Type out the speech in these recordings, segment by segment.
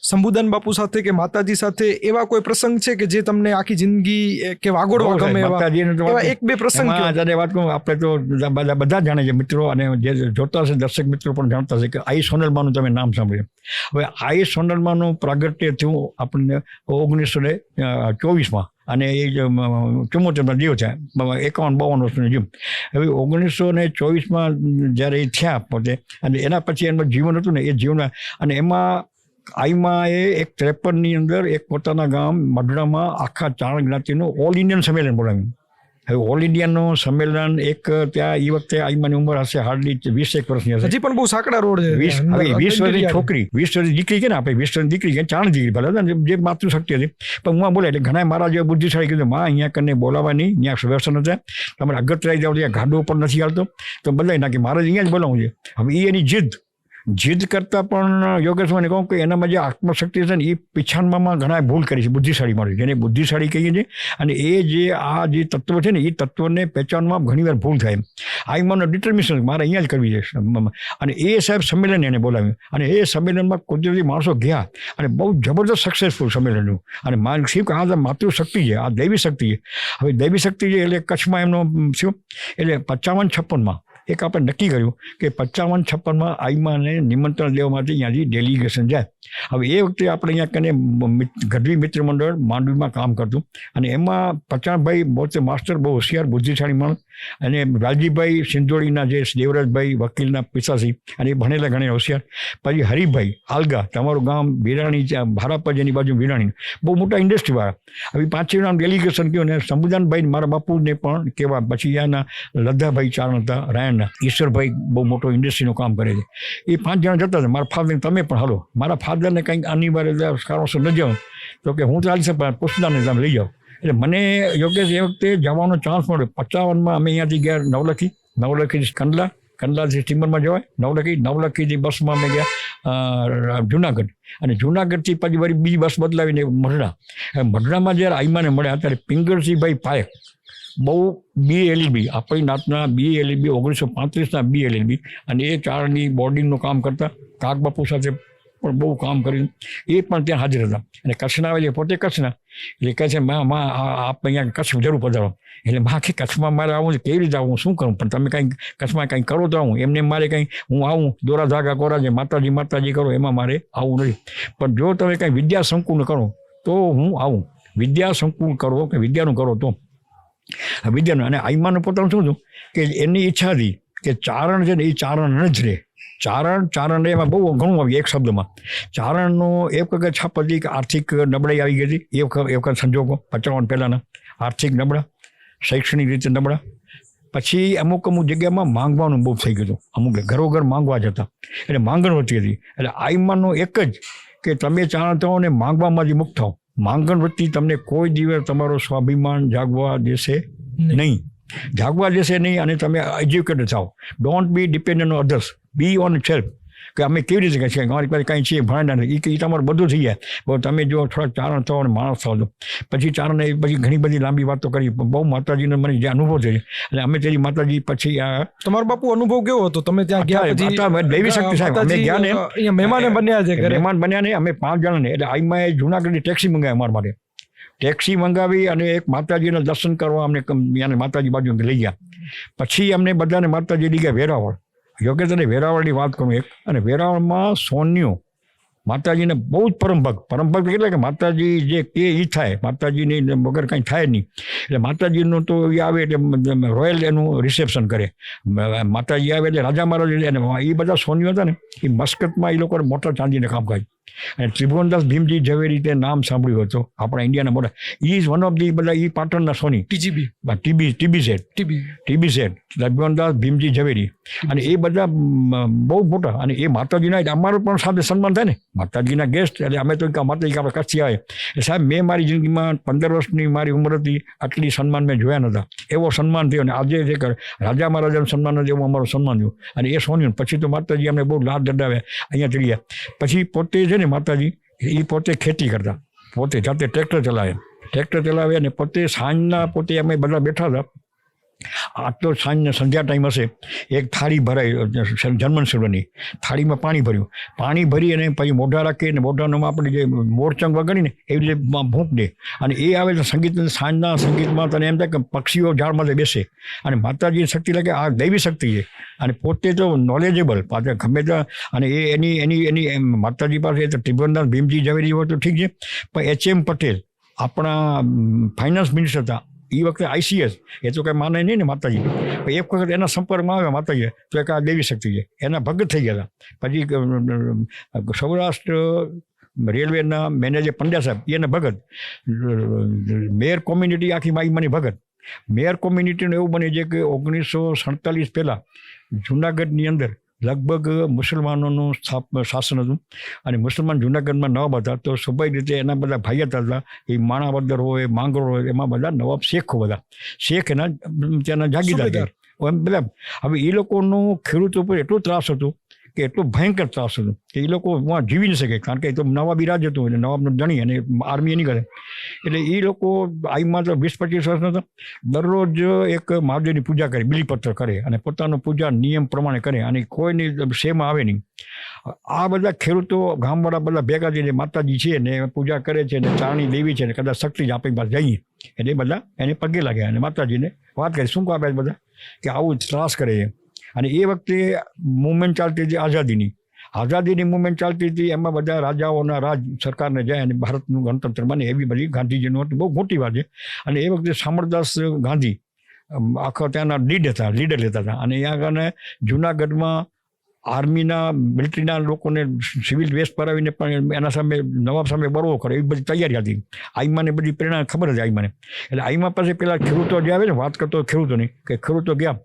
શંભુદાન બાપુ સાથે કે માતાજી સાથે એવા કોઈ પ્રસંગ છે કે જે તમને આખી જિંદગી કે વાગોડવા ગમે એવા એક બે પ્રસંગ વાત કહું, આપણે તો બધા જાણે છે મિત્રો, અને જે જોતા છે દર્શક મિત્રો પણ જાણતા છે કે આઈ સોનલમાનું તમે નામ સાંભળ્યું. હવે આઈ સોનલમાનું પ્રાગટ્ય થયું આપણને 1924 અને એ 74 જીવ છે, 51-52 વર્ષનું જીવ. હવે 1924 જ્યારે એ થયા પોતે, અને એના પછી એનું જીવન હતું ને એ જીવન, અને એમાં આઈમાં એ એક 53ની અંદર એક પોતાના ગામ મઢડામાં આખા ચારણ જ્ઞાતિનું ઓલ ઇન્ડિયન સંમેલન બોલાવ્યું. હવે ઓલ ઇન્ડિયાનું સંમેલન એક ત્યાં એ વખતે આઈમાની ઉંમર હશે હાર્ડલી 21 વર્ષની હશે. હજી પણ બહુ સાંકડા રોડ છે. 20 વર્ષની છોકરી, 20 વર્ષની દીકરી કે ને આપણે 20 વર્ષની દીકરી કે ચારણ દીકરી ભલે જે માતૃશક્તિ હતી, પણ હું બોલે એટલે ઘણા મારા જેવા બુદ્ધિશાળી કીધું માં અહીંયા કરીને બોલાવવાની, ત્યાં વ્યવસ્થા હતા, તમારે અગત્ય જાવ ત્યાં ગાડો પણ નથી આવતો તો બદલાઈ નાખી, મારે અહીંયા જ બોલાવવું છે. હવે એ એની જીદ કરતાં પણ યોગેશભાઈને કહું કે એનામાં જે આત્મશક્તિ છે ને એ પીછાણમાં ઘણા ભૂલ કરી છે, બુદ્ધિશાળી માણસ જેને બુદ્ધિશાળી કહીએ છીએ, અને એ જે આ જે તત્વ છે ને એ તત્વને પહેચાનવામાં ઘણીવાર ભૂલ થાય. આઈમાનો ડિટર્મિનેશન મારે અહીંયા જ કરવી છે, અને એ સાહેબ સંમેલન એને બોલાવ્યું, અને એ સંમેલનમાં કુદરતી માણસો ગયા, અને બહુ જબરદસ્ત સક્સેસફુલ સંમેલન. અને માનસિક આ માતૃશક્તિ છે, આ દૈવી શક્તિ છે. હવે દૈવી શક્તિ છે એટલે કચ્છમાં એમનો શું એટલે 55-56 એક આપણે નક્કી કર્યું કે 55-56 આઈમાને નિમંત્રણ દેવા માટે અહીંયાથી ડેલિગેશન જાય. હવે એ વખતે આપણે અહીંયા કને ગઢવી મિત્ર મંડળ માંડવીમાં કામ કરતું, અને એમાં પચાણભાઈ પોતે માસ્ટર, બહુ હોશિયાર બુદ્ધિશાળી માણસ, અને વાલજીભાઈ સિંધોડીના જે દેવરાજભાઈ વકીલના પિતાશ્રી, અને એ ભણેલા ઘણા હોશિયાર. પછી હરિભાઈ આલગા, તમારું ગામ વિરાણી, ભારાપર જેની બાજુ વિરાણી, બહુ મોટા ઇન્ડસ્ટ્રીવાળા. હવે 5 જણાનું ડેલિગેશન કહ્યું, અને શંભુદાનભાઈ મારા બાપુને પણ કહેવા. પછી ત્યાંના લદ્દાભાઈ ચારણ હતા રાયણના, ઈશ્વરભાઈ બહુ મોટો ઇન્ડસ્ટ્રીનું કામ કરે છે, એ 5 જણા જતા હતા. મારા ફાધર તમે પણ હાલો, મારા ફાધરને કંઈક અનિવાર્ય કારણોસર ન જાઉં તો કે હું ચાલી શકું, પુષ્પદાનને તમે લઈ જાઓ. એટલે મને યોગેશ એ વખતે જવાનો ચાન્સ મળ્યો. 55માં અમે અહીંયાથી ગયા નવલખી કંડલાથી સ્ટીમરમાં જવાય, નવલખીથી બસમાં અમે ગયા જુનાગઢ, અને જુનાગઢથી પછી વળી બીજી બસ બદલાવીને મઢડામાં જ્યારે આઈમાને મળ્યા ત્યારે પિંગળસિંહભાઈ પાયક, બહુ BLLB આપણી નાતના BLLB 1935ના BLLB, અને એ ચારણની બોર્ડિંગનું કામ કરતા, કાગબાપુ સાથે પણ બહુ કામ કર્યું, એ પણ ત્યાં હાજર હતા. અને કચ્છના આવે પોતે કચ્છના, એટલે કહે છે માં આપ અહીંયા કચ્છ જરૂર પધારો. એટલે માં કે કચ્છમાં મારે આવું કેવી રીતે આવું, શું કરું, પણ તમે કંઈક કચ્છમાં કંઈક કરો તો આવું, એમને મારે કંઈ હું આવું દોરા ધાગા કોરા છે માતાજી કરો એમાં મારે આવું નથી, પણ જો તમે કંઈ વિદ્યા સંકુલ કરો તો હું આવું, વિદ્યા સંકુલ કરો કે વિદ્યાનું કરો તો વિદ્યાનું. અને આઈમાનું પોતાનું શું હતું કે એની ઈચ્છા હતી કે ચારણ છે ને એ ચારણ જ રહે. ચારણ એમાં બહુ ઘણું આવ્યું એક શબ્દમાં. ચારણનો એક વખત છાપ હતી કે આર્થિક નબળાઈ આવી ગઈ હતી, એ વખત સંજોગો 55 પહેલાંના આર્થિક નબળા, શૈક્ષણિક રીતે નબળા. પછી અમુક જગ્યામાં માંગવાનું બહુ થઈ ગયું હતું, અમુક ઘરોઘર માંગવા જતા, એટલે માંગણ વધતી હતી. એટલે આઈમાનનો એક જ કે તમે ચારણ થાઓ ને માંગવામાંથી મુક્ત થાઓ. માંગણ વૃત્તિ તમને કોઈ દિવસ તમારો સ્વાભિમાન જાગવા દેશે નહીં, અને તમે એજ્યુકેટેડ થાઓ. Don't be dependent on others, B own self. કે અમે કેવી રીતે કહે છે અમારી પાસે કાંઈ છે ભણાના એ તમારું બધું થઈ જાય. બહુ તમે જો થોડાક ચારણ થાઓ અને માણસ થાવ તો પછી ચારણને પછી ઘણી બધી લાંબી વાતો કરી, બહુ માતાજીનો મને જે અનુભવ થયો, એટલે અમે તેની માતાજી પછી તમારો બાપુ અનુભવ કેવો હતો? તમે ત્યાં ગયા પછી દૈવી શક્તિ સાહેબ અમે ગયા ને મહેમાન બન્યા છે, મહેમાન બન્યા ને અમે 5 જણાને, એટલે આઈમાં જુનાગઢની ટેક્સી મંગાવી અમારા માટે, ટેક્સી મંગાવી અને એક માતાજીના દર્શન કરવા અમને માતાજી બાજુ લઈ ગયા. પછી અમને બધાને માતાજી લઈ ગયા વેરાવળ. યોગેશ અને વેરાવળની વાત કરું એક, અને વેરાવળમાં સોન્યો માતાજીને બહુ જ પરમભક્ત એટલે કે માતાજી જે કે એ થાય, માતાજીની વગર કંઈ થાય નહીં. એટલે માતાજીનું તો એ આવે એટલે રોયલ એનું રિસેપ્શન કરે. માતાજી આવે એટલે રાજા મહારાજ, અને એ બધા સોનિયો હતા ને એ મસ્કતમાં એ લોકોને મોટા ચાંદીને કામ કરે. અને ત્રિભુવનદાસ ભીમજી ઝવેરી તે નામ સાંભળ્યું હતું આપણા ઇન્ડિયાના મોટા, ઇઝ વન ઓફ ધી બધા એ પાટણના સોની TB સેટ ત્રિભુવનદાસ ભીમજી ઝવેરી, અને એ બધા બહુ મોટા. અને એ માતાજીના અમારું પણ સાથે સન્માન થાય ને, માતાજીના ગેસ્ટ. એટલે અમે તો માતાજી આપણે કચ્છી આવે. સાહેબ મેં મારી જિંદગીમાં 15 વર્ષની મારી ઉંમર હતી, આટલી સન્માન મેં જોયા નહોતા. એવો સન્માન થયો, અને આજે જે રાજા મહારાજાનું સન્માન નથી એવું અમારું સન્માન થયું. અને એ સોન્યું. પછી તો માતાજી અમને બહુ લાભ દડાવ્યા, અહીંયા ચડી ગયા. પછી પોતે છે ને માતાજી એ પોતે ખેતી કરતા, પોતે જાતે ટ્રેક્ટર ચલાવે, અને પોતે સાંજના પોતે અમે બધા બેઠા હતા આ તો સંધ્યા ટાઈમ હશે, એક થાળી ભરાય જન્મન સર્વની, થાળીમાં પાણી ભરી અને પછી મોઢા રાખી અને મોઢામાં આપણે જે મોરચંગ વગાડીને એવી રીતે ભૂંક દે અને એ આવે તો સંગીત, સાંજના સંગીતમાં તને એમ થાય કે પક્ષીઓ ઝાડમાંથી બેસે અને માતાજીની શક્તિ લાગે આ દૈવી શક્તિ છે અને પોતે તો નોલેજેબલ પાછા ગમે ત્યાં અને એ એની માતાજી પાસે તો ત્રિભુવનદાસ ભીમજી ઝવેરી હોય તો ઠીક છે, પણ H.M. પટેલ આપણા ફાઇનાન્સ મિનિસ્ટર હતા એ વખતે ICS, એ તો કંઈ માને નહીં ને માતાજી, એક વખત એના સંપર્કમાં આવ્યા માતાજી તો એક આ દેવી શક્તિ છે, એના ભગત થઈ ગયા હતા. પછી સૌરાષ્ટ્ર રેલવેના મેનેજર પંડ્યા સાહેબ એના ભગત, મેયર કોમ્યુનિટી આખી માઈમાની ભગત. મેયર કોમ્યુનિટીનું એવું બને છે કે 1947 પહેલાં જુનાગઢની અંદર લગભગ મુસલમાનોનું શાસન હતું અને મુસલમાન જુનાગઢમાં નવાબ હતા, તો સ્વાભાવિક રીતે એના બધા ભાઈઓ હતા, એ માણાવદર હોય, માંગરોળ હોય, એમાં બધા નવાબ શેખો, બધા શેખ એના ત્યાંના જાગીરદાર બધા. હવે એ લોકોનું ખેડૂતો ઉપર એટલો ત્રાસ હતો કે એટલો ભયંકર ત્રાસ હતો કે એ લોકો ત્યાં જીવી ન શકે, કારણ કે એ તો નવાબી રાજ હતું એટલે નવાબનો જણી અને આર્મી નહીં કરે. એટલે એ લોકો આઈમાં તો 20-25 વર્ષના હતા, દરરોજ એક મહાદેવની પૂજા કરે, બિલીપત્ર કરે અને પોતાનો પૂજા નિયમ પ્રમાણે કરે અને કોઈની સેમાં આવે નહીં. આ બધા ખેડૂતો ગામવાળા બધા ભેગા થઈને માતાજી છે ને પૂજા કરે છે ને ચારણી દેવી છે ને કદાચ શક્તિ જ આપણી પાસે જઈએ એટલે બધા એને પગે લાગ્યા અને માતાજીને વાત કરી શું કાપે બધા કે આવું ત્રાસ કરે છે. અને એ વખતે મુવમેન્ટ ચાલતી હતી આઝાદીની મુવમેન્ટ ચાલતી હતી, એમાં બધા રાજાઓના રાજ સરકારને જાય અને ભારતનું ગણતંત્ર બને એવી બધી ગાંધીજીનું બહુ મોટી વાત છે. અને એ વખતે શામળદાસ ગાંધી આખા ત્યાંના લીડર લેતા હતા અને અહીંયા આગળ જુનાગઢમાં આર્મીના મિલિટરીના લોકોને સિવિલ ડ્રેસ પહેરાવીને પણ એના સામે નવાબ સામે બળવો કરે એવી બધી તૈયારી હતી. આઈમાને બધી પ્રેરણા ખબર હતી આઈમાને. એટલે આઈમા પાસે પેલા ખેડૂતો જે આવે ને વાત કરતો ખેડૂતોની કે ખેડૂતો ગયા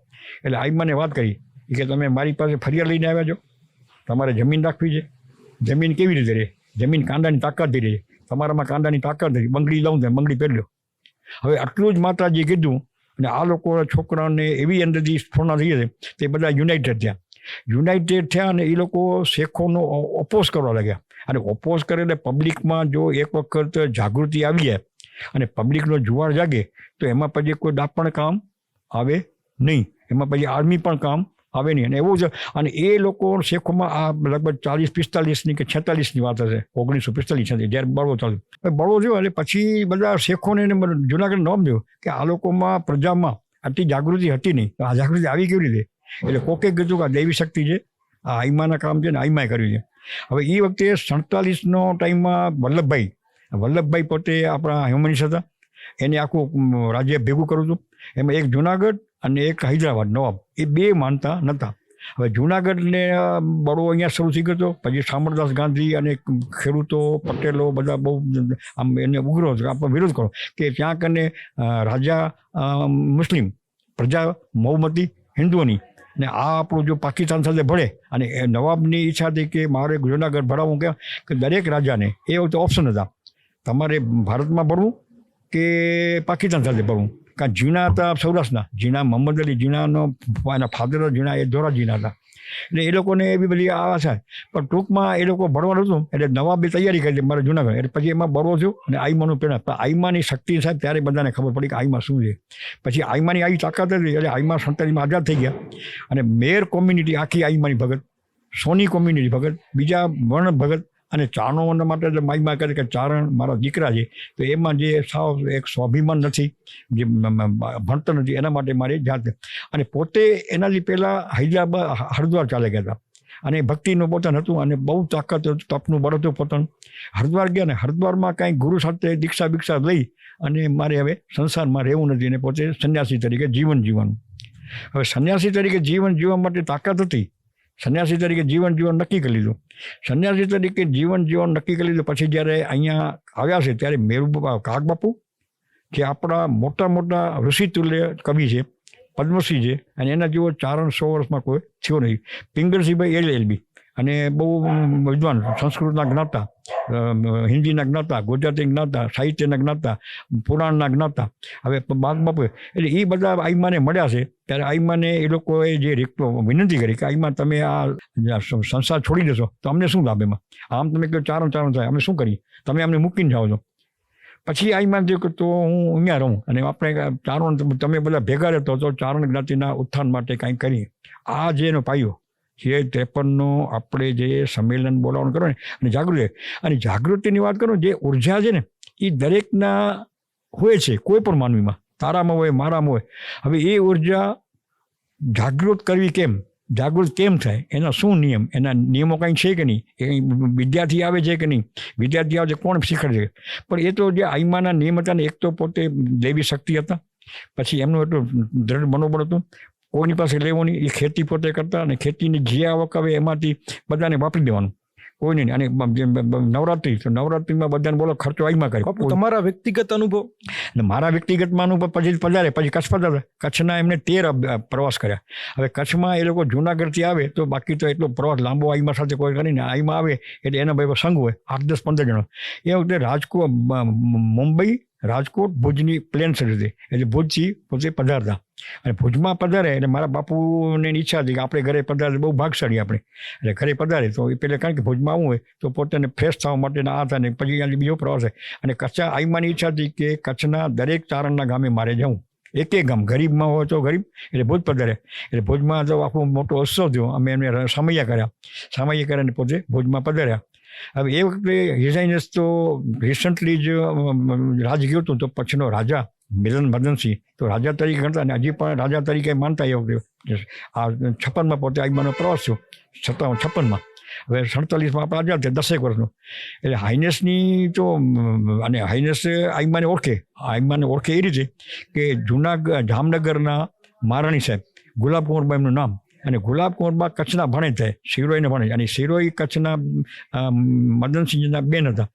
એટલે આઈમાને વાત કરી કે તમે મારી પાસે ફરિયાદ લઈને આવ્યા છો, તમારે જમીન રાખવી છે, જમીન કેવી રીતે રહે, જમીન કાંડાની તાકાતથી રહે, તમારામાં કાંડાની તાકાત નથી, બંગડી લાવું તો બંગડી પહેરી લો. હવે આટલું જ માતાજીએ કીધું અને આ લોકો છોકરાઓને એવી અંદરથી સ્ફોર્ણા થઈ છે તે બધા યુનાઇટેડ થયા અને એ લોકો શેખોનો ઓપોઝ કરવા લાગ્યા. અને ઓપોઝ કરે એટલે પબ્લિકમાં જો એક વખત જાગૃતિ આવી જાય અને પબ્લિકનો જુવાળ જાગે તો એમાં પછી કોઈ દાપણ કામ આવે નહીં, એમાં પછી આર્મી પણ કામ આવે નહીં. અને એવું છે અને એ લોકો શેખોમાં આ લગભગ 40-45 કે 46ની વાત હશે, 1945 જ્યારે બળવો ચાલ્યો. બળવો થયો એટલે પછી બધા શેખોને જુનાગઢ નોમ થયો કે આ લોકોમાં પ્રજામાં આટલી જાગૃતિ હતી નહીં, આ જાગૃતિ આવી કેવી રીતે? એટલે કોકે કીધું કે આ દૈવી શક્તિ છે, આ આઈમાના કામ છે ને આઈમાએ કર્યું છે. હવે એ વખતે 47નો ટાઈમમાં વલ્લભભાઈ પોતે આપણા હ્યુમનિસ્ટ હતા, એને આખું રાજ્ય ભેગું કર્યું હતું. એમાં એક જુનાગઢ અને એક હૈદરાબાદ નવાબ, એ બે માનતા નહોતા. હવે જુનાગઢને બળવો અહીંયા શરૂ થઈ ગયો, પછી શામળદાસ ગાંધી અને ખેડૂતો પટેલો બધા બહુ આમ એને ઉગ્ર આપણે વિરોધ કરો કે ત્યાં કને રાજા મુસ્લિમ, પ્રજા બહુમતી હિન્દુઓની ને આ આપણું જો પાકિસ્તાન સાથે ભળે અને નવાબની ઈચ્છા હતી કે મારે જુનાગઢ ભરાવવું કે દરેક રાજાને એ વખતે ઓપ્શન હતા, તમારે ભારતમાં ભરવું કે પાકિસ્તાન સાથે ભરવું. કારણ જીણા હતા સૌરાષ્ટ્રના, જીણા મોહમ્મદ અલી જીણાનો એના ફાધર જીણા એ દોરા જીણા હતા. એટલે એ લોકોને એવી બધી આશા, પણ ટૂંકમાં એ લોકો ભરવાનું હતું એટલે નવાબે તૈયારી કરી મારે જુનાગઢ. એટલે પછી એમાં બળવો થયો અને આઈમાનું પ્રેરણા, પણ આઈમાની શક્તિ સાહેબ ત્યારે બધાને ખબર પડી કે આઈમા શું છે. પછી આઈમાની આવી તાકાત હતી એટલે આઈમા 47માં આઝાદ થઈ ગયા અને મેયર કોમ્યુનિટી આખી આઈમાની ભગત, સોની કોમ્યુનિટી ભગત, બીજા વર્ણ ભગત અને ચારણો માટે તો માઈમાં કહે કે ચારણ મારા દીકરા છે, તો એમાં જે સાવ એક સ્વાભિમાન નથી, જે ભણતર નથી, એના માટે મારે જાતે. અને પોતે એનાથી પહેલાં હૈદરાબાદ હરિદ્વાર ચાલે ગયા હતા અને ભક્તિનું પોતાનું હતું અને બહુ તાકાત હતું, તપનું બળ હતું પોતાનું. હરિદ્વાર ગયા ને હરિદ્વારમાં કાંઈ ગુરુ સાથે દીક્ષા લઈ અને મારે હવે સંસારમાં રહેવું નથી અને પોતે સંન્યાસી તરીકે જીવન જીવવાનું. હવે સંન્યાસી તરીકે જીવન જીવવા માટે તાકાત હતી, સંન્યાસી તરીકે જીવન જીવન નક્કી કરી લીધું. સંન્યાસી તરીકે જીવન જીવન નક્કી કરી લીધું પછી જ્યારે અહીંયા આવ્યા છે ત્યારે મેરુબાપા કાગબાપુ જે આપણા મોટા ઋષિ તુલ્ય કવિ છે, પદ્મશ્રી છે અને એના જેવો ચારણ 100 વર્ષમાં કોઈ થયો નહીં. પિંગળસિંહભાઈ LLB અને બહુ વિદ્વાન, સંસ્કૃતના જ્ઞાતા, હિન્દીના જ્ઞાતા, ગુજરાતી જ્ઞાતા, સાહિત્યના જ્ઞાતા, પુરાણના જ્ઞાતા. હવે બાપુ એટલે એ બધા આઈમાને મળ્યા છે ત્યારે આઈમાને એ લોકોએ જે વિનંતી કરી કે આઈમા તમે આ સંસાર છોડી દેશો તો અમને શું લાભ એમાં? આમ તમે કહો ચારણ થાય, અમે શું કરીએ? તમે અમને મૂકીને જાઓ છો. પછી આઈમાં થયું કે તો હું અહીંયા રહું અને આપણે ચારણ તમે બધા ભેગા રહેતો તો ચારણ જ્ઞાતિના ઉત્થાન માટે કાંઈ કરીએ. આ જે એનો પાયો જે 53નો આપણે જે સંમેલન બોલાવવાનું કરો ને અને જાગૃતિ, અને જાગૃતિની વાત કરો, જે ઉર્જા છે ને એ દરેકના હોય છે, કોઈ પણ માનવીમાં, તારામાં હોય, મારામાં હોય. હવે એ ઉર્જા જાગૃત કરવી કેમ, જાગૃત કેમ થાય, એના શું નિયમ, એના નિયમો કંઈ છે કે નહીં, એ વિદ્યાર્થી આવે છે કે નહીં, વિદ્યાર્થી આવે છે કોણ શીખવાડે છે. પણ એ તો જે આઈમાના નિયમ હતા ને, એક તો પોતે દેવી શક્તિ હતા, પછી એમનું એટલું દ્રઢ મનોબળ હતું, કોઈની પાસે લેવું નહીં, એ ખેતી પોતે કરતા અને ખેતીની જે આવક આવે એમાંથી બધાને વાપરી દેવાનું, કોઈ નહીં. અને નવરાત્રિ, તો નવરાત્રિમાં બધાને બોલો ખર્ચો આઈમાં કરે. તમારા વ્યક્તિગત અનુભવ? મારા વ્યક્તિગતમાં અનુભવ પછી પધારે, પછી કચ્છ પધારે. કચ્છના એમને 13 પ્રવાસ કર્યા. હવે કચ્છમાં એ લોકો જુનાગઢથી આવે તો બાકી તો એટલો પ્રવાસ લાંબો આઈમાં સાથે કોઈ કરીને, આઈમાં આવે એટલે એના ભાઈ સંઘ હોય 8, 10, 15 જણો. એ વખતે રાજકોટ, મુંબઈ, રાજકોટ, ભુજની પ્લેન સર્વિસ હતી, એટલે ભુજથી પોતે પધારતા. અને ભુજમાં પધારે એટલે મારા બાપુની ઈચ્છા હતી કે આપણે ઘરે પધારે, બહુ ભાગશાળી આપણે, એટલે ઘરે પધારે તો એ પહેલાં કારણ કે ભુજમાં આવવું હોય તો પોતાને ફ્રેશ થવા માટેના આ થાય ને પછી અહીંયાથી બીજો પ્રવાસ છે. અને કચ્છ આઈમાની ઈચ્છા હતી કે કચ્છના દરેક ચારણના ગામે મારે જવું, એક ગામ, ગરીબમાં હોય તો ગરીબ, એટલે ભુજ પધારે. એટલે ભુજમાં તો આખો મોટો ઉત્સવ થયો, અમે એમને સામૈયા કર્યા પોતે ભુજમાં પધાર્યા. હવે એ વખતે હિઝાઇનસ તો રિસન્ટલી જ રાજ ગયું હતું, તો પછીનો રાજા મિલન મદનસિંહ તો રાજા તરીકે ગણતા અને હજી પણ રાજા તરીકે માનતા. એ વખતે આ 56માં પોતે આઈમાનો પ્રવાસ થયો, 56માં. હવે 47માં આપણે આઝાદ થયા, 10 વર્ષનો. એટલે હાઇનેસની તો, અને હાઇનેસ આઈમાને ઓળખે એ રીતે કે જામનગરના મહારાણી સાહેબ ગુલાબકુંવરબા એમનું નામ, અને ગુલાબકુંવરબા કચ્છના ભાણેજ થાય, શિરોઈના ભાણેજ, અને શિરોઈ કચ્છના મદનસિંહજીના બેન હતા.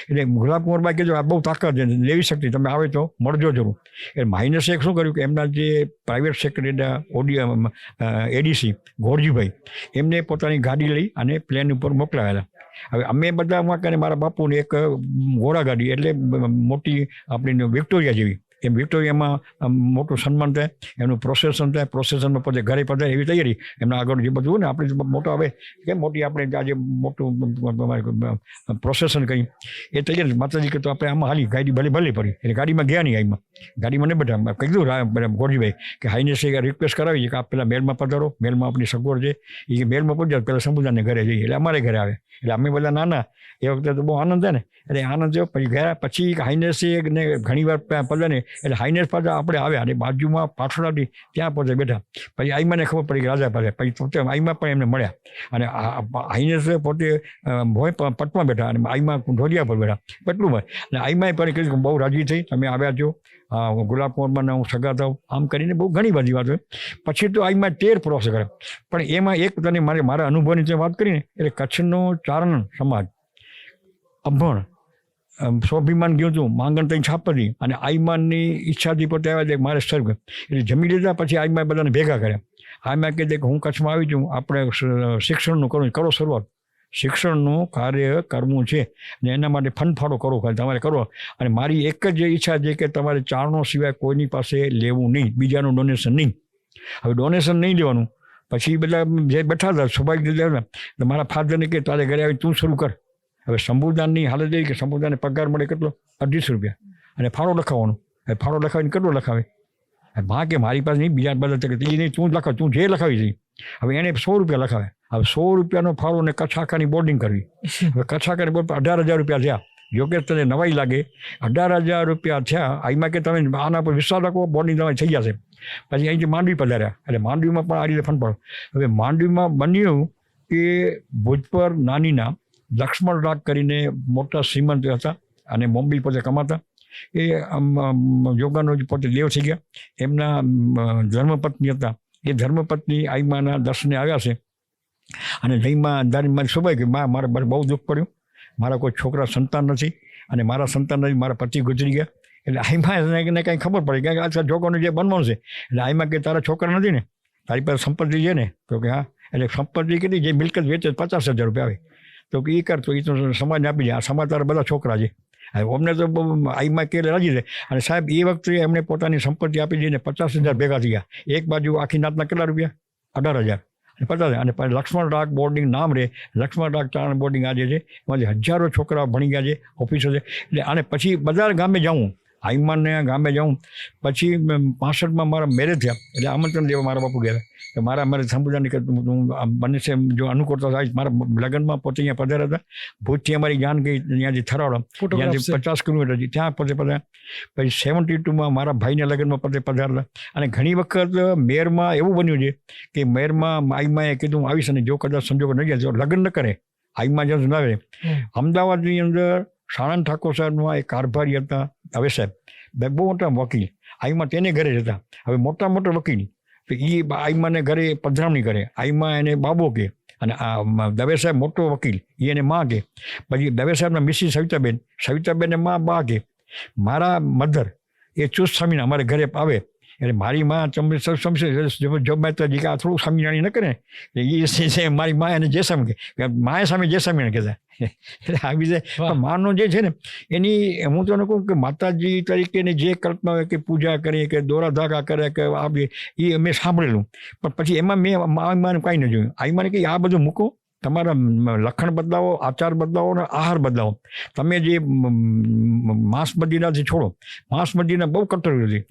એટલે ગુલાબકુંવરબા કીધું આ બહુ તાકાત છે, લેવી શક્તિ, તમે આવે તો મળજો જરૂર. એટલે માઇનસે એક શું કર્યું કે એમના જે પ્રાઇવેટ સેક્રેટરી એડીસી ગોરજીભાઈ, એમને પોતાની ગાડી લઈ અને પ્લેન ઉપર મોકલાવેલા. હવે અમે બધા મારા બાપુને એક ઘોડાગાડી, એટલે મોટી આપણી વિક્ટોરિયા જેવી, એમ વિક્ટોરિયામાં મોટું સન્માન થાય, એનું પ્રોસેસન થાય, પ્રોસેસનમાં પોતે ઘરે પધારે એવી તૈયારી. એમના આગળ જે બધું ને આપણે મોટો આવે કે મોટી આપણે આજે મોટું પ્રોસેસન કરી એ તૈયારી. માતાજી કે તો આપણે આમાં હાલી ગાડી ભલે પડી, એટલે ગાડીમાં ગયા નહીં. આઈમાં ગાડીમાં નહીં બધા કીધું ગોરજીભાઈ કે હાઈનેસે રિક્વેસ્ટ કરાવી છે કે આપ પેલા મેલમાં પધારો, મેલમાં આપણી સગવડ છે. એ મેલમાં પહોંચ્યા પહેલાં સંબુદાને ઘરે જઈએ, એટલે અમારે ઘરે આવે. એટલે અમે બધા નાના, એ વખતે તો બહુ આનંદ થાય ને, એટલે આનંદ થયો. પછી ગયા પછી હાઈનેસે ઘણી વાર પધારે, એટલે હાઈનેસ પાછા આપણે આવ્યા અને બાજુમાં પાછળથી ત્યાં પોતે બેઠા. પછી આઈમાને ખબર પડી કે રાજા પાસે, પછી પોતે આઈમાં પણ એમને મળ્યા. અને હાઈનેસ પોતે ભોય પટમાં બેઠા અને આઈમાં ઢોલિયા પર બેઠા, પટલું ભાઈ. અને આઈમાએ પણ કીધું કે બહુ રાજી થઈ, તમે આવ્યા છો, ગુલાબકુંવરબાના હું સગા થાવ, આમ કરીને બહુ ઘણી બધી વાત હોય. પછી તો આઈમાં 13 પ્રવાસ કરે. પણ એમાં એક તને મારા અનુભવની જે વાત કરીને, એટલે કચ્છનો ચારણ સમાજ અભણ સ્વાભિમાન ગયું હતું, માંગણ તઈ છાપતી, અને આઈમાનની ઈચ્છાથી પોતે આવ્યા મારે સર્ગ, એટલે જમી લીધા. પછી આઈમાએ બધાને ભેગા કર્યા. આઈમાએ કહે કે હું કચ્છમાં આવી છું, આપણે શિક્ષણનું કરો શરૂઆત, શિક્ષણનું કાર્ય કરવું છે ને એના માટે ફંડફાળો કરો, તમારે કરો. અને મારી એક જ ઈચ્છા છે કે તમારે ચારણો સિવાય કોઈની પાસે લેવું નહીં, બીજાનું ડોનેશન નહીં. હવે ડોનેશન નહીં લેવાનું. પછી બધા જે બેઠા હતા સ્વાભાવિક રીતે મારા ફાધરને કે તારે ઘરે આવી તું શરૂ કર. હવે સંબોધનની હાલત એવી કે સંબોધનને પગાર મળે કેટલો, 250 રૂપિયા, અને ફાળો લખાવવાનો. હવે ફાળો લખાવીને કેટલો લખાવે? માં કે મારી પાસે નહીં, બીજા બધા એ નહીં, તું જ લખાવ, તું જે લખાવી છે. હવે એને 100 રૂપિયા લખાવે. હવે 100 રૂપિયાનો ફાળો ને કચ્છ આખાની બોર્ડિંગ કરવી. હવે કચ્છ આખાની બોર્ડ 18,000 રૂપિયા થયા. યોગ્ય તને નવાઈ લાગે, 18,000 રૂપિયા થયા. આઈમાં કે તમે આના પર વિશ્વાસ રાખો, બોર્ડિંગ તમારી થઈ જશે. પછી અહીંથી માંડવી પધાર્યા, એટલે માંડવીમાં પણ આ રીતે ફંડ પાડો. હવે માંડવીમાં બન્યું કે ભુજ પર નાનીના લક્ષ્મણ રાગ કરીને મોટા શ્રીમંત હતા અને બોમ્બે પોતે કમાતા. એ યોગાનો પોતે દેવ થઈ ગયા. એમના ધર્મપત્ની હતા, એ ધર્મપત્ની આઈમાના દર્શને આવ્યા છે. અને જઈમાં મારી સ્વાભાવિક મારે બહુ દુઃખ પડ્યું, મારા કોઈ છોકરા સંતાન નથી, અને મારા સંતાન નથી, મારા પતિ ગુજરી ગયા. એટલે આઈમાં ને કંઈ ખબર પડી કે આજકાલ છોકરાનું જે બનવાનું છે. એટલે આઈમાં કે તારા છોકરા નથી ને, તારી પાસે સંપત્તિ છે ને? તો કે હા. એટલે સંપત્તિ કેટલી, જે મિલકત વેચે 50,000 રૂપિયા આવે. તો કે એ કરતો, એ તો સમાજને આપી દે, આ સમાજ તારા બધા છોકરા છે. અમને તો આઈમાં કે રાજી રહે. અને સાહેબ એ વખતે એમણે પોતાની સંપત્તિ આપી દઈને 50,000 ભેગા થઈ ગયા. એક બાજુ આખી નાતના કેટલા રૂપિયા? 18,000. 50 અને પછી લક્ષ્મણ રાગ બોર્ડિંગ નામ રહે, લક્ષ્મણ રાગ ચારણ બોર્ડિંગ આજે છે, એમાંથી હજારો છોકરાઓ ભણી ગયા છે, ઓફિસર છે. એટલે અને પછી બધા ગામે જાઉં, આઈમાનને ગામે જાઉં. પછી 65માં મારા મેરેજ થયા, એટલે આમંત્રણ દેવા મારા બાપુ ગયા કે મારે સંબોધન કે બને છે જો અનુકૂળતા થાય. મારા લગ્નમાં પોતે અહીંયા પધાર્યા હતા. ભુજથી અમારી જાન ગઈ ત્યાંથી થરાવડા, ત્યાંથી 50 કિલોમીટર હતી, ત્યાં પોતે પધાર્યા. પછી 72માં મારા ભાઈના લગ્નમાં પોતે પધારેલા. અને ઘણી વખત મેરમાં એવું બન્યું છે કે મેરમાં આઈમાએ કીધું આવીશ, અને જો કદાચ સંજોગો નહીં જાય તો લગ્ન ન કરે, આઈમા જ્યાં ના આવે. અમદાવાદની અંદર સાણંદ ઠાકોર સાહેબમાં એક કારભારી હતા, હવે સાહેબ બહુ મોટા વકીલ, આઈમા તેને ઘરે જતા. હવે મોટા વકીલ તો એ આઈમાને ઘરે પધરામણી કરે, આઈમા એને બાબો કે, અને આ દવે સાહેબ મોટો વકીલ, એ એને માં કે. પછી દવે સાહેબના મિસિસ સવિતાબેન એ બા કે. મારા મધર એ ચુસ્ત સ્વામીના અમારે ઘરે આવે, એટલે મારી માં જમાતાજી કે આ થોડું સ્વામિનારાયણ ન કરે, એ મારી મા એને જે સામે કે માએ સામે જે સ્વામિનારાયણ કહેતા. એટલે આવી જાય માનો જે છે ને એની, હું તો કહું કે માતાજી તરીકેની જે કલ્પના હોય કે પૂજા કરીએ કે દોરા ધાગા કરે કે આપીએ, એ મેં સાંભળેલું. પણ પછી એમાં મેં આઈમાને કાંઈ ન જોયું. આઈમાને કે આ બધું મૂકો, તમારા લખણ બદલાવો, આચાર બદલાવો અને આહાર બદલાવો. તમે જે માંસ મદીનાથી છોડો, માંસ મદીના બહુ કટ્ટર હતી,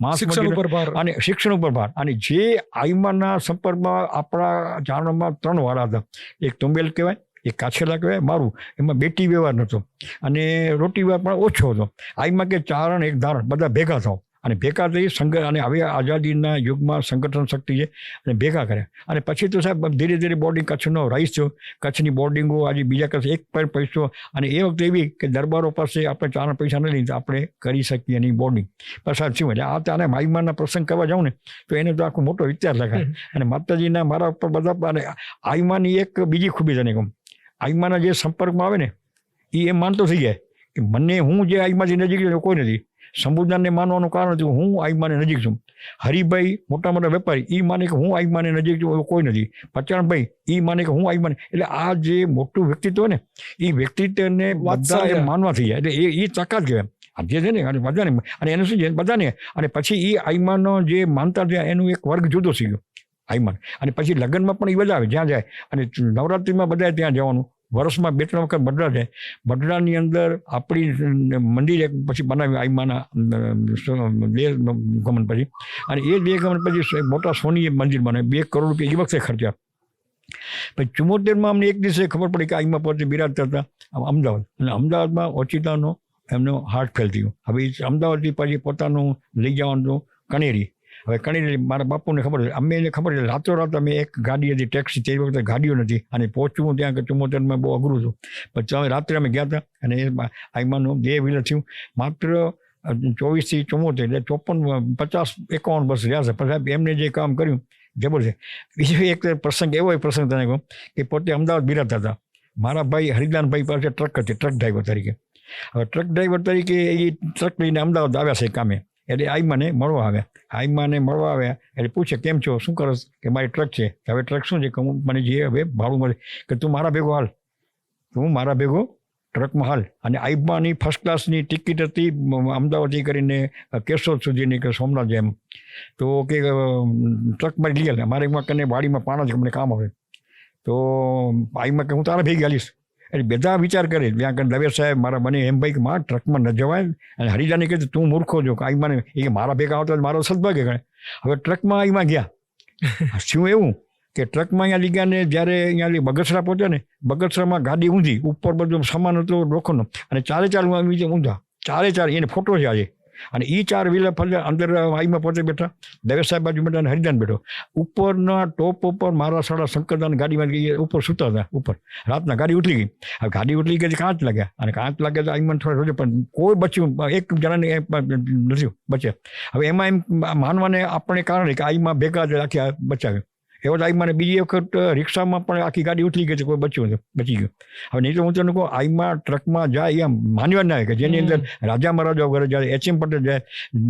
અને શિક્ષણ ઉપર ભાર. અને જે આઈમાના સંપર્કમાં આપણા ચારણમાં 3 વાળા હતા, એક તુંબેલ કહેવાય, એક કાછેલા કહેવાય, મારું એમાં બેટી વ્યવહાર નહોતો અને રોટી વ્યવહાર પણ ઓછો હતો. આઈમાં કે ચારણ એક ધારણ, બધા ભેગા થાવ અને ભેગા થઈ સંગઠન. અને હવે આઝાદીના યુગમાં સંગઠન શક્તિ છે અને ભેગા કર્યા. અને પછી તો સાહેબ ધીરે ધીરે બોર્ડિંગ કચ્છનો રાઈસ થયો, કચ્છની બોર્ડિંગો આજે બીજા કચ્છ એક પર પૈસો. અને એ વખતે એવી કે દરબારો પાસે આપણે ચારણ પૈસા નથી તો આપણે કરી શકીએ એની બોર્ડિંગ પસાર થયું. એટલે આ તાને માઈમાના પ્રસંગ કરવા જાઉં ને તો એને તો આખો મોટો ઇતિહાસ લખાય. અને માતાજીના મારા ઉપર બધા. અને આઈમાની એક બીજી ખૂબી તને કહું, આઈમાના જે સંપર્કમાં આવે ને એ એમ માનતો થઈ જાય કે મને હું જે આઈમાથી નજીક છું કોઈ નથી. સંબોધનને માનવાનું કારણ હતું હું આઈમાને નજીક છું. હરિભાઈ મોટા વેપારી, એ માને કે હું આઈમાને નજીક છું એવું કોઈ નથી. પચાણભાઈ એ માને કે હું આઈમાને. એટલે આ જે મોટું વ્યક્તિત્વ ને એ વ્યક્તિત્વને બધા માનવા થઈ જાય. એટલે એ તાકાત કહેવાય જે છે ને બધાને. અને એનું શું છે બધાને. અને પછી એ આઈમાનો જે માનતા થયા એનું એક વર્ગ જુદો થઈ ગયો આઈમાન. અને પછી લગ્નમાં પણ એ બધા આવે જ્યાં જાય. અને નવરાત્રિમાં બધા ત્યાં જવાનું, વર્ષમાં 2-3 વખત બડડા જાય. બડડાની અંદર આપણી મંદિર એક પછી બનાવ્યું આઈમાના 2 ગમન પછી. અને એ 2 ગમન પછી મોટા સોની મંદિર બનાવ્યું, 2 કરોડ રૂપિયા એ વખતે ખર્ચ્યા. પછી 74માં અમને એક દિવસે ખબર પડી કે આઈમા પોતે બિરાજતા હતા અમદાવાદ. અને અમદાવાદમાં ઓચિતાનો એમનો હાર્ટ ફેલ થયું. હવે અમદાવાદથી પછી પોતાનું લઈ જવાનું કણેરી. હવે કણી મારા બાપુને ખબર છે, અમે એને ખબર છે રાતોરાત અમે એક ગાડી હતી ટેક્સી, તે વખતે ગાડીઓ નથી, અને પહોંચવું ત્યાં કે 74માં બહુ અઘરું હતું. પછી અમે રાત્રે અમે ગયા હતા અને આઈમાનું 2 વ્હીલર થયું. માત્ર 24 થી 74 એટલે 54, 50, 51 બસ રહ્યા છે. પછી એમને જે કામ કર્યું જબરજસ્ત. બીજો એક પ્રસંગ એવો પ્રસંગ તને કહું કે પોતે અમદાવાદ બિરાજતા હતા. મારા ભાઈ હરિદાનભાઈ પાસે ટ્રક હતી, ટ્રક ડ્રાઈવર તરીકે. હવે ટ્રક ડ્રાઈવર તરીકે એ ટ્રક લઈને અમદાવાદ આવ્યા છે કામે. એટલે આઈમાને મળવા આવ્યા. આઈમાને મળવા આવ્યા એટલે પૂછે કેમ છો, શું કરો? કે મારી ટ્રક છે. હવે ટ્રક શું છે કે હું મને જે હવે ભાડું મળે કે તું મારા ભેગો હાલ, તું મારા ભેગો ટ્રકમાં હાલ. અને આઈમાની ફર્સ્ટ ક્લાસની ટિકિટ હતી અમદાવાદથી કરીને કેશોદ સુધીની કે સોમનાથ જેમ. તો કે ટ્રકમાં લઈ ગયા. મારે એમાં કને વાડીમાં પાણા જ મને કામ આવે. તો આઈમાં કે હું તારા ભેગી હાલીશ. એટલે બધા વિચાર કરે ત્યાં કે દવે સાહેબ મારા બને એમ ભાઈ કે મારા ટ્રકમાં ન જવાય. અને હરિજાને કહે તું મૂર્ખો છો કે આઈમાને એ મારા ભેગા આવતા મારો સદભાગ્ય ગણે. હવે ટ્રકમાં આઈમાં ગયા. શું એવું કે ટ્રકમાં અહીંયા લઈ ગયા ને જ્યારે અહીંયા બગસરા પહોંચ્યા ને, બગસરામાં ગાડી ઊંધી, ઉપર બધું સામાન હતો લોખંડનો, અને 4 ઊંધા, 4 એને ફોટો છે આજે. અને એ 4 વ્હીલર ફર્યા અંદર આઈમાં પોતે બેઠા, દવે સાહેબ બાજુ બેઠા અને હરિદાન બેઠો. ઉપરના ટોપ ઉપર મારા સાડા શંકરદાન ગાડીમાં ઉપર સૂતા હતા. ઉપર રાતના ગાડી ઉઠલી ગઈ. હવે ગાડી ઉઠલી ગઈ કાંચ લાગ્યા, અને કાંચ લાગ્યા તો આઈમાં થોડા રોજે પણ કોઈ બચ્યું, એક જણાને નથી બચ્યા. હવે એમાં એમ માનવાને આપણે કારણે કે આઈમાં ભેગા જ રાખ્યા બચાવ્યું. એવો જ આઈમાને બીજી વખત રિક્ષામાં પણ આખી ગાડી ઉઠલી ગઈ છે, કોઈ બચ્યું બચી ગયું. હવે નહીં તો હું તને કહું આઈમાં ટ્રકમાં જાય એમ માનવા ના આવે કે જેની અંદર રાજા મહારાજાઓ ઘરે જાય, એચ.એમ. પટેલ જાય,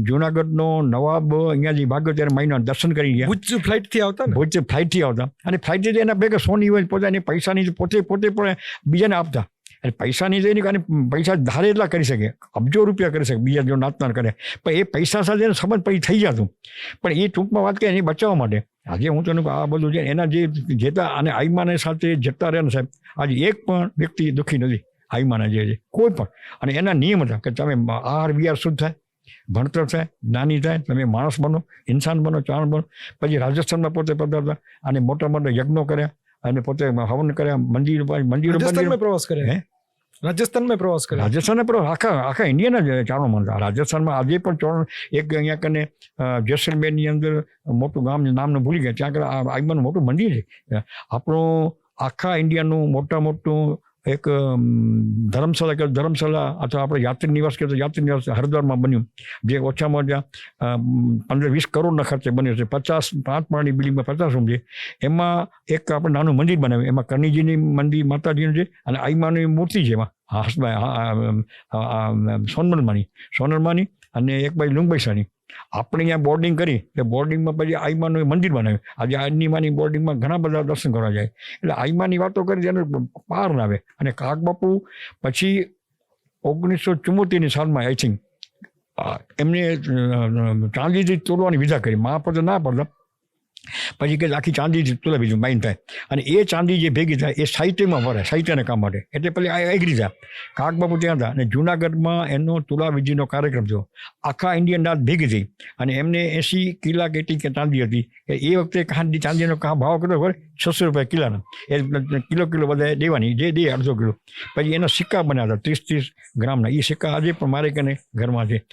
જુનાગઢનો નવાબ અહીંયાથી ભાગ્યો ત્યારે મહિના દર્શન કરી ગયા. ભુજ ફ્લાઇટથી આવતા ને, ભુજ ફ્લાઇટથી આવતા. અને ફ્લાઇટથી એના ભેગા સોની હોય પોતાની પૈસાની પોતે પણ બીજાને આપતા. એટલે પૈસાની જઈને અને પૈસા ધારે એટલા કરી શકે, અબજો રૂપિયા કરી શકે બીજા જો નાતનાર કરે. પણ એ પૈસા સાથે સંબંધ પછી થઈ જતું. પણ એ ટૂંકમાં વાત કહે એને બચાવવા માટે આજે હું તને કહું, આ બધું છે એના જે જેતા અને આઈમાને સાથે જતા રહ્યા ને સાહેબ, આજે એક પણ વ્યક્તિ દુઃખી નથી આઈમાના જે છે કોઈ પણ. અને એના નિયમ હતા કે તમે આહાર વિહાર શુદ્ધ થાય, ભણતર થાય, જ્ઞાની થાય, તમે માણસ બનો, ઇન્સાન બનો, ચાણ બનો. પછી રાજસ્થાનમાં પોતે પધારતા અને મોટા મોટા યજ્ઞો કર્યા અને પોતે હવન કર્યા, મંદિરો પ્રવાસ કર્યા. રાજસ્થાનમાં પ્રવાસ કર્યા. રાજસ્થાન પર આખા ઇન્ડિયાના જ ચારણો માનતા. રાજસ્થાનમાં આજે પણ ચારણ એક અહીંયા કને જેસલમેરની અંદર મોટું ગામ નામનું ભૂલી ગયા, ત્યાં આગળ આઈમાનું મોટું મંદિર છે. આપણું આખા ઇન્ડિયાનું મોટું એક ધર્મશાળા અથવા આપણે યાત્રી નિવાસ કહેતો યાત્રી નિવાસ હરિદ્વારમાં બન્યું, જે ઓછામાં ઓછા 15-20 કરોડના ખર્ચે બન્યું છે. 5 માળની બિલ્ડિંગમાં 50 રૂમ છે. એમાં એક આપણે નાનું મંદિર બનાવ્યું, એમાં કનીજીની મંદિર માતાજીનું છે અને આઈમાની મૂર્તિ છે. એમાં સોનલમાની અને એક બાજુ લુંગબૈસાની. આપણે અહીંયા બોર્ડિંગ કરી એટલે બોર્ડિંગમાં પછી આઈમાનું મંદિર બનાવ્યું. આજે આજનીમાની બોર્ડિંગમાં ઘણા બધા દર્શન કરવા જાય. એટલે આઈમાની વાતો કરી તેને પાર ના આવે. અને કાગબાપુ પછી 1974ની સાલમાં આઈ થિંક એમને ચાંદીથી તોડવાની વિધા કરી. મહાપોતે ના પડતા, પછી કે આખી ચાંદીથી તોલાવી દીધું માઇન થાય. અને એ ચાંદી જે ભેગી થાય એ સાહિત્યમાં વપરાય, સાહિત્યના કામ માટે. એટલે પેલી એગ્રી થાય. કાગબાપુ ત્યાં હતા અને જુનાગઢમાં એનો તુલાવિધિનો કાર્યક્રમ થયો. આખા ઇન્ડિયન નાથ ભેગી થઈ અને એમને 80 કિલા કેટી કે ચાંદી હતી. એ વખતે ચાંદીનો ભાવ કેટલો હોય? 600 રૂપિયા કિલાના. એ કિલો બધા દેવાની, જે દે 1/2 કિલો. પછી એના સિક્કા બનાવ્યા હતા 30-30 ગ્રામના. એ સિક્કા આજે પણ મારે કને ઘરમાં છે.